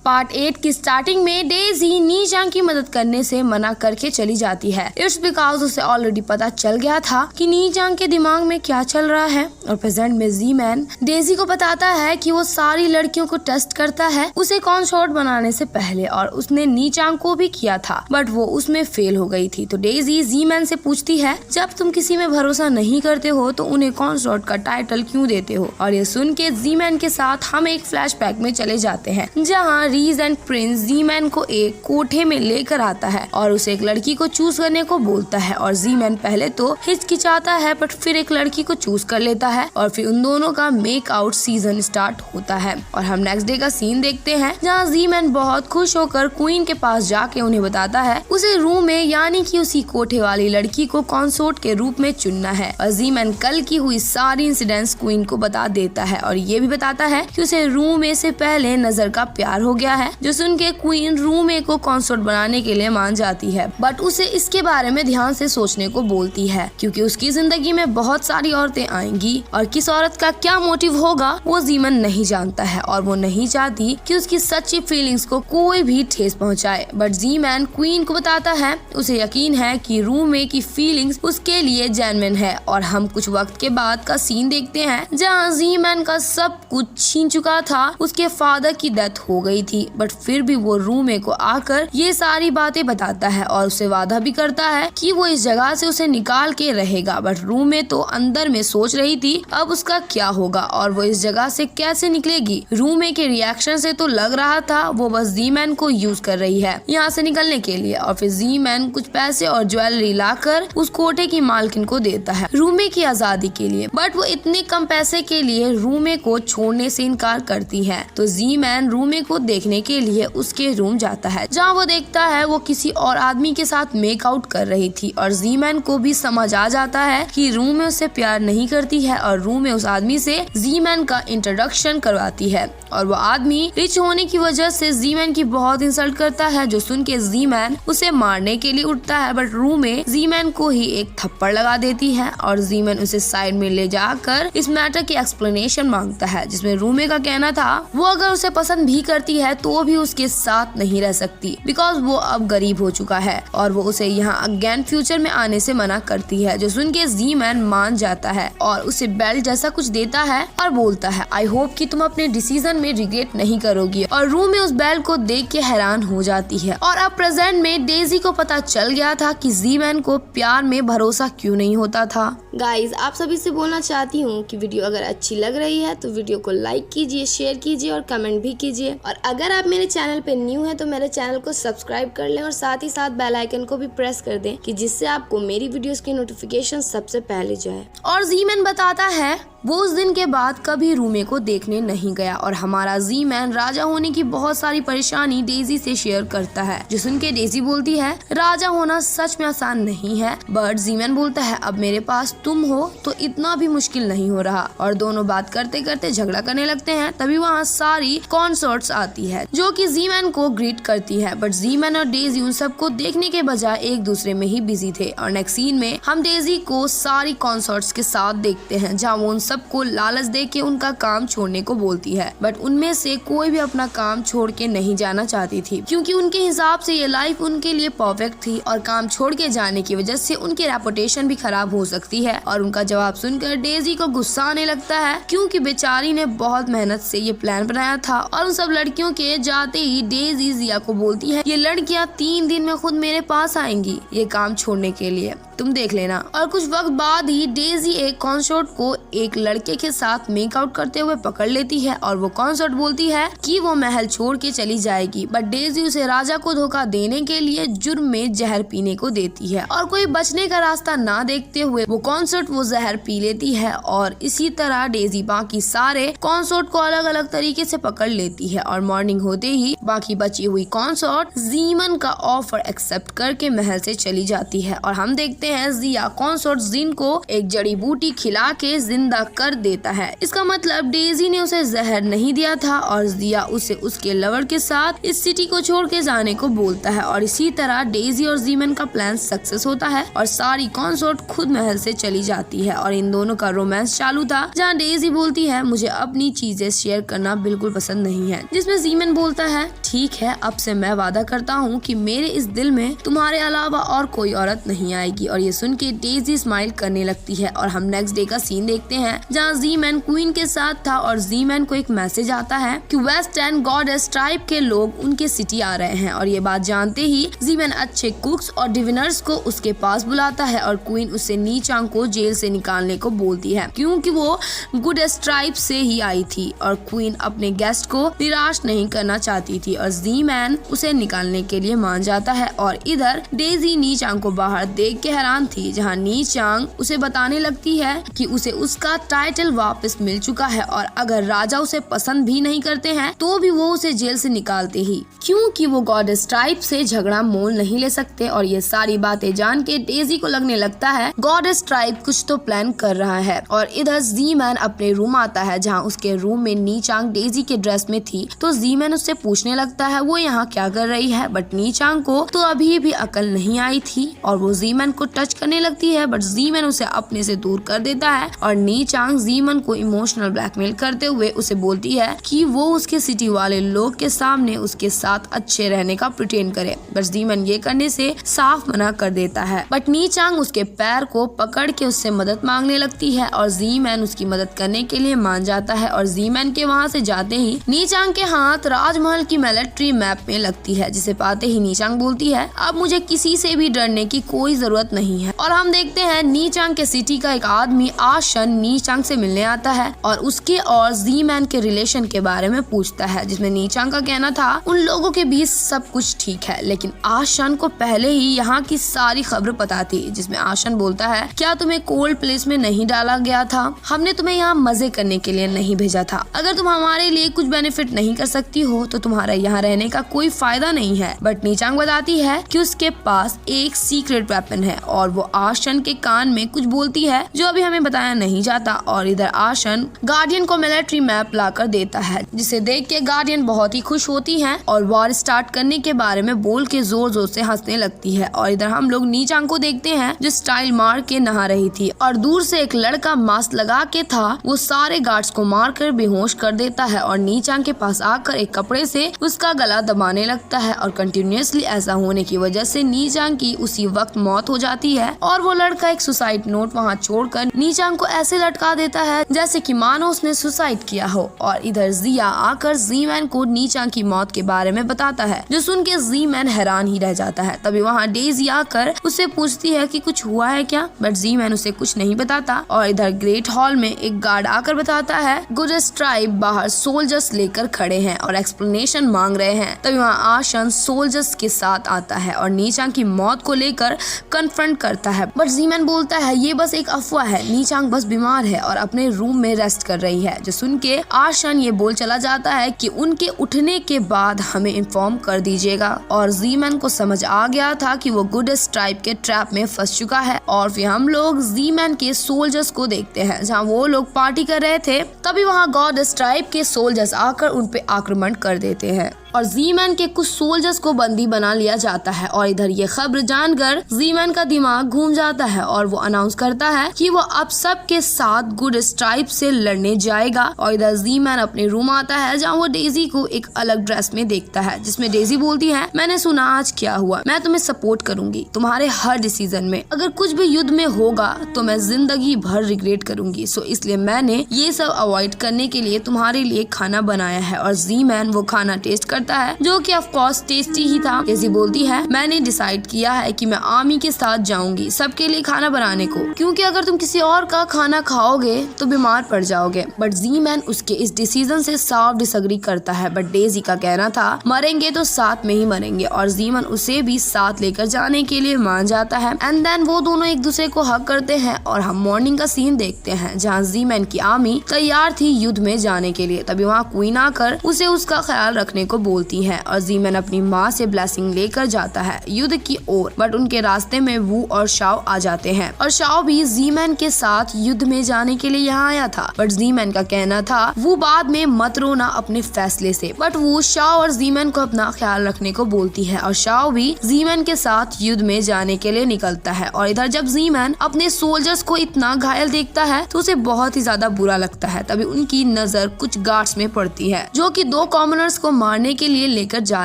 Part 8 की starting में Daisy नीचांग की मदद करने से मना करके चली जाती है। इट्स बिकॉज उसे ऑलरेडी पता चल गया था कि नीचांग के दिमाग में क्या चल रहा है। और प्रेजेंट में जी मैन डेजी को बताता है कि वो सारी लड़कियों को टेस्ट करता है उसे कॉन्सोर्ट बनाने से पहले, और उसने नीचांग को भी किया था बट वो उसमें फेल हो गई थी। तो डेजी जी मैन से पूछती है जब तुम किसी में भरोसा नहीं करते हो तो उन्हें कॉन्सोर्ट का टाइटल क्यों देते हो। और ये सुन के जी मैन के साथ हम एक फ्लैशबैक में चले जाते हैं जहाँ रीज एंड प्रिंस जी मैन को एक कोठे में लेकर आता है और उसे एक लड़की को चूज करने को बोलता है। और जी मैन पहले तो हिचकिचाता है बट फिर एक लड़की को चूज कर लेता है और फिर उन दोनों का मेक आउट सीजन स्टार्ट होता है। और हम नेक्स्ट डे का सीन देखते हैं जहाँ जी मैन बहुत खुश होकर क्वीन के पास जाके उन्हें बताता है उसे रूम में यानी कि उसी कोठे वाली लड़की को कॉन्सोर्ट के रूप में चुनना है। और जी मैन कल की हुई सारी इंसिडेंट्स क्वीन को बता देता है और ये भी बताता है कि उसे रूमे से पहले नजर का प्यार हो गया है, जो सुन के क्वीन रूमे को कॉन्सोर्ट बनाने के लिए मान जाती है बट उसे इसके बारे में ध्यान से सोचने को बोलती है क्योंकि उसकी जिंदगी में बहुत सारी औरतें आएंगी और किस औरत का क्या मोटिव होगा वो जीमन नहीं जानता है और वो नहीं चाहती कि उसकी सच्ची फीलिंग्स को कोई भी ठेस पहुंचाए। बट जी मैन क्वीन को बताता है उसे यकीन है कि रूमे की फीलिंग्स उसके लिए जेन्युइन है। और हम कुछ वक्त के बाद का सीन देखते हैं जहाँ जी मैन का सब कुछ छीन चुका था, उसके फादर की डेथ हो गई थी बट फिर भी वो रूमे को आकर ये सारी बातें बताता है और उसे वादा भी करता है कि वो इस जगह से उसे निकाल के रहेगा। बट रूमे तो अंदर में सोच रही थी अब उसका क्या होगा और वो इस जगह से कैसे निकलेगी। रूमे के रिएक्शन से तो लग रहा था वो बस जी मैन को यूज कर रही है यहाँ से निकलने के लिए। और फिर जी मैन कुछ पैसे और ज्वेलरी लाकर उस कोठे की मालकिन को देता है रूमे की आजादी के लिए, बट वो इतने कम पैसे के लिए रूमे को छोड़ने से इनकार करती है। तो जी मैन रूमे को देखने के लिए उसके रूम जाता है जहाँ वो देखता है वो किसी और आदमी के साथ मेक आउट कर रही थी। और जी मैन को भी समझ आ जाता है कि रूमे उससे प्यार नहीं करती है और रूमे उस आदमी से जी मैन का इंट्रोडक्शन करवाती है। और वो आदमी रिच होने की वजह से जी मैन की बहुत इंसल्ट करता है, जो सुन के जी मैन उसे मारने के लिए उठता है बट रूमे जी मैन को ही एक थप्पड़ लगा देती है और जी मैन उसे साइड में ले जाकर इस मैटर की एक्सप्लेनेशन मांगता है जिसमें रूमे का कहना था वो अगर उसे पसंद भी करती है तो भी उसके साथ नहीं रह सकती बिकॉज वो अब गरीब हो चुका है और वो उसे यहाँ अगेन फ्यूचर में आने से मना करती है। जो सुन के जी मैन मान जाता है और उसे बेल्ट जैसा कुछ देता है और बोलता है आई होप कि तुम अपने डिसीजन में रिग्रेट नहीं करोगी। और रूमे उस बेल्ट को देख के हैरान हो जाती है। और अब प्रेजेंट में डेजी को पता चल गया था कि जी मैन को प्यार में भरोसा क्यों नहीं होता था। गाइज आप सभी से बोलना चाहती हूँ कि वीडियो अगर अच्छी लग रही है तो वीडियो को लाइक कीजिए, शेयर कीजिए और कमेंट भी कीजिए। और अगर आप मेरे चैनल पे न्यू हैं तो मेरे चैनल को सब्सक्राइब कर लें और साथ ही साथ बेल आइकन को भी प्रेस कर दें कि जिससे आपको मेरी वीडियोस की नोटिफिकेशन सबसे पहले जाए। और जी मैन बताता है वो उस दिन के बाद कभी रूमे को देखने नहीं गया और हमारा जी मैन राजा होने की बहुत सारी परेशानी डेजी से शेयर करता है, जो सुन के डेजी बोलती है राजा होना सच में आसान नहीं है। बट जी मैन बोलता है अब मेरे पास तुम हो तो इतना भी मुश्किल नहीं हो रहा। और दोनों बात करते करते झगड़ा करने लगते हैं। तभी वहाँ सारी कॉन्सर्ट्स आती है जो कि जी मैन को ग्रीट करती है बट जी मैन और डेजी उन सबको देखने के बजाय एक दूसरे में ही बिजी थे। और नेक्स्ट सीन में हम डेजी को सारी कॉन्सर्ट्स के साथ देखते हैं जहाँ वो उन सबको लालच दे के उनका काम छोड़ने को बोलती है बट उनमें से कोई भी अपना काम छोड़ के नहीं जाना चाहती थी क्योंकि उनके हिसाब से ये लाइफ उनके लिए परफेक्ट थी और काम छोड़ के जाने की वजह से उनकी रेपुटेशन भी खराब हो सकती है। और उनका जवाब सुनकर डेजी को गुस्सा आने लगता है क्योंकि बेचारी ने बहुत मेहनत से ये प्लान बनाया था। और उन सब लड़कियों के जाते ही डेजी जिया को बोलती है ये लड़कियां 3 दिन में खुद मेरे पास आएंगी ये काम छोड़ने के लिए, तुम देख लेना। और कुछ वक्त बाद ही डेजी एक कॉन्सर्ट को एक लड़के के साथ मेक आउट करते हुए पकड़ लेती है और वो कॉन्सर्ट बोलती है कि वो महल छोड़ के चली जाएगी बट डेजी उसे राजा को धोखा देने के लिए जुर्म में जहर पीने को देती है। और कोई बचने का रास्ता ना देखते हुए वो कॉन्सर्ट वो जहर पी लेती है और इसी तरह डेजी बाकी सारे कॉन्सर्ट को अलग अलग तरीके से पकड़ लेती है। और मॉर्निंग होते ही बाकी बची हुई कॉन्सर्ट जीमन का ऑफर एक्सेप्ट करके महल से चली जाती है। और हम देखते हैं जिया कॉन्सर्ट जिन को एक जड़ी बूटी खिला के जिंदा कर देता है। इसका मतलब डेजी ने उसे जहर नहीं दिया था और जिया उसे उसके लवर के साथ इस सिटी को छोड़ के जाने को बोलता है और इसी तरह डेजी और जीमैन का प्लान सक्सेस होता है और सारी कॉन्सोर्ट खुद महल से चली जाती है और इन दोनों का रोमांस चालू था, जहाँ डेजी बोलती है मुझे अपनी चीजें शेयर करना बिल्कुल पसंद नहीं है, जिसमें जीमैन बोलता है ठीक है, अब से मैं वादा करता हूँ कि मेरे इस दिल में तुम्हारे अलावा और कोई औरत नहीं आएगी। और ये सुन के डेजी स्माइल करने लगती है और हम नेक्स्ट डे का सीन देखते हैं जहाँ जीमैन क्वीन के साथ था और जीमैन को एक मैसेज आता है कि वेस्ट एंड गॉडेस ट्राइब के लोग उनके सिटी आ रहे हैं और ये बात जानते ही जीमैन अच्छे कुक्स और डिविनर्स को उसके पास बुलाता है और क्वीन उससे नी चांग को जेल से निकालने को बोलती है क्योंकि वो गुडेस्ट ट्राइब से ही आई थी और क्वीन अपने गेस्ट को निराश नहीं करना चाहती थी और जीमैन उसे निकालने के लिए मान जाता है। और इधर डेजी नी चांग को बाहर देख के हैरान थी, जहाँ नी चांग उसे बताने लगती है कि उसे उसका टाइटल वापस मिल चुका है और अगर राजा उसे पसंद भी नहीं करते हैं तो भी वो उसे जेल से निकालते ही, क्योंकि वो गॉडेस ट्राइब से झगड़ा मोल नहीं ले सकते। और ये सारी बातें जान के डेजी को लगने लगता है गॉडेस ट्राइब कुछ तो प्लान कर रहा है। और इधर जीमैन अपने रूम आता है, जहाँ उसके रूम में नी चांग डेजी के ड्रेस में थी, तो जीमैन उससे पूछने लगता है वो यहाँ क्या कर रही है, बट नी चांग को तो अभी भी अकल नहीं आई थी और वो जीमैन को टच करने लगती है, बट जीमैन उसे अपने से दूर कर देता है और नी चांग जीमैन को इमोशनल ब्लैकमेल करते हुए उसे बोलती है कि वो उसके सिटी वाले लोग के सामने उसके साथ अच्छे रहने का प्रिटेंड करे, बट जीमैन ये करने से साफ मना कर देता है। बट नी चांग उसके पैर को पकड़ के उससे मदद मांगने लगती है और जीमैन उसकी मदद करने के लिए मान जाता है और जीमैन के वहाँ से जाते ही नी चांग के हाथ राजमहल की मिलिट्री मैप में लगती है, जिसे पाते ही नी चांग बोलती है अब मुझे किसी से भी डरने की कोई जरूरत नहीं है। और हम देखते हैं नी चांग के सिटी का एक आदमी आशन नी चांग से मिलने आता है और उसके और जीमैन के रिलेशन के बारे में पूछता है, जिसमें नी चांग का कहना था उन लोगों के बीच सब कुछ ठीक है, लेकिन आशन को पहले ही यहाँ की सारी खबर पता थी। जिसमें आशन बोलता है क्या तुम्हें कोल्ड प्लेस में नहीं डाला गया था, हमने तुम्हें यहाँ मजे करने के लिए नहीं भेजा था, अगर तुम हमारे लिए कुछ बेनिफिट नहीं कर सकती हो तो तुम्हारा यहाँ रहने का कोई फायदा नहीं है। बट नी चांग बताती है कि उसके पास एक सीक्रेट वेपन है और वो आशन के कान में कुछ बोलती है जो अभी हमें बताया नहीं जाता। और इधर आशन गार्डियन को मिलिट्री मैप लाकर देता है, जिसे देख के गार्डियन बहुत ही खुश होती है और वॉर स्टार्ट करने के बारे में बोल के जोर जोर से हंसने लगती है। और इधर हम लोग नी चांग को देखते हैं जो स्टाइल मार के नहा रही थी और दूर से एक लड़का मास्क लगा के था, वो सारे गार्ड्स को मार कर बेहोश कर देता है और नी चांग के पास आकर एक कपड़े से उसका गला दबाने लगता है और कंटिन्यूअसली ऐसा होने की वजह से नी चांग की उसी वक्त मौत हो जाती है और वो लड़का एक सुसाइड नोट वहाँ छोड़कर नी चांग को ऐसे लटका देता है जैसे कि मानो उसने सुसाइड किया हो। और इधर जिया आकर जीमैन को नी चांग की मौत के बारे में बताता है, जो सुन के जीमैन हैरान ही रह जाता है। तभी वहाँ डेजी आकर उससे पूछती है कि कुछ हुआ है क्या, बट जीमैन उसे कुछ नहीं बताता। और इधर ग्रेट हॉल में एक गार्ड आकर बताता है गुडेस्ट ट्राइब बाहर सोल्जर्स लेकर खड़े हैं और एक्सप्लेनेशन मांग रहे हैं। तभी वहाँ आशन सोल्जर्स के साथ आता है और नी चांग की मौत को लेकर कन्फ्रंट करता है, बट जीमैन बोलता है ये बस एक अफवाह है, नी चांग बस बीमार है और अपने रूम में रेस्ट कर रही है। जो सुन के आशन ये बोल चला जाता है कि उनके उठने के बाद हमें इन्फॉर्म कर दीजिएगा। और जीमैन को समझ आ गया था कि वो गुडेस्ट ट्राइब के ट्रैप में फंस चुका है। और फिर हम लोग जीमैन के सोल्जर्स को देखते हैं, जहाँ वो लोग पार्टी कर रहे थे। तभी वहाँ गॉडेस ट्राइब के सोल्जर्स आकर उन पे आक्रमण कर देते हैं और जीमैन के कुछ सोल्जर्स को बंदी बना लिया जाता है। और इधर ये खबर जानकर जीमैन का दिमाग घूम जाता है और वो अनाउंस करता है कि वो अब सब के साथ गुडेस्ट ट्राइब से लड़ने जाएगा। और इधर जीमैन अपने रूम आता है, जहाँ वो डेजी को एक अलग ड्रेस में देखता है, जिसमें डेजी बोलती है मैंने सुना आज क्या हुआ, मैं तुम्हें सपोर्ट करूंगी तुम्हारे हर डिसीजन में, अगर कुछ भी युद्ध में होगा तो मैं जिंदगी भर रिग्रेट करूंगी, सो इसलिए मैंने ये सब अवॉइड करने के लिए तुम्हारे लिए खाना बनाया है। और जीमैन वो खाना टेस्ट करता है, जो कि ऑफ कोर्स टेस्टी ही था। डेजी बोलती है मैंने डिसाइड किया है कि मैं आर्मी के साथ जाऊंगी सबके लिए खाना बनाने को, क्योंकि अगर तुम किसी और का खाना खाओगे तो बीमार पड़ जाओगे। बट जीमैन उसके इस डिसीजन से साफ डिसएग्री करता है, बट डेजी का कहना था मरेंगे तो साथ में ही मरेंगे और जीमैन उसे भी साथ लेकर जाने के लिए मान जाता है। एंड देन वो दोनों एक दूसरे को हग करते हैं और हम मॉर्निंग का सीन देखते हैं, जहाँ जीमैन की आर्मी तैयार थी युद्ध में जाने के लिए। तभी वहाँ क्वीन आकर उसे उसका ख्याल रखने को बोलती है और जीमैन अपनी माँ से ब्लेसिंग लेकर जाता है युद्ध की ओर। बट उनके रास्ते में वू और शाओ आ जाते हैं और शाओ भी जीमैन के साथ युद्ध में जाने बचाने के लिए यहाँ आया था। बट जी-मैन का कहना था वो बाद में मत रोना अपने फैसले से। बट वो शाओ और जी-मैन को अपना ख्याल रखने को बोलती है और शाओ भी जी-मैन के साथ युद्ध में जाने के लिए निकलता है। और इधर जब जी-मैन अपने सोल्जर्स को इतना घायल देखता है तो उसे बहुत ही ज्यादा बुरा लगता है। तभी उनकी नजर कुछ गार्ड्स में पड़ती है जो कि 2 कॉमनर्स को मारने के लिए लेकर जा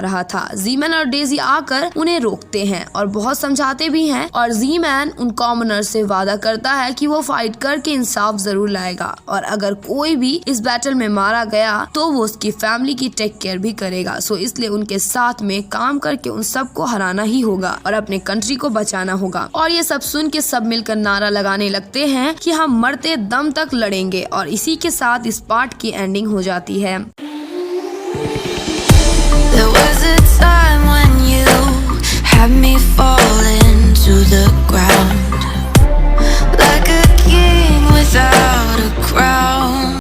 रहा था। जी-मैन और डेजी आकर उन्हें रोकते हैं और बहुत समझाते भी हैं और जी-मैन उन कॉमनर्स से वादा करता है कि वो फाइट करके इंसाफ जरूर लाएगा और अगर कोई भी इस बैटल में मारा गया तो वो उसकी फैमिली की टेक केयर भी करेगा। सो इसलिए उनके साथ में काम करके उन सबको हराना ही होगा और अपने कंट्री को बचाना होगा। और ये सब सुन के सब मिलकर नारा लगाने लगते हैं कि हम मरते दम तक लड़ेंगे और इसी के साथ इस पार्ट की एंडिंग हो जाती है। There was a time when you had me falling to the ground like a king without a crown.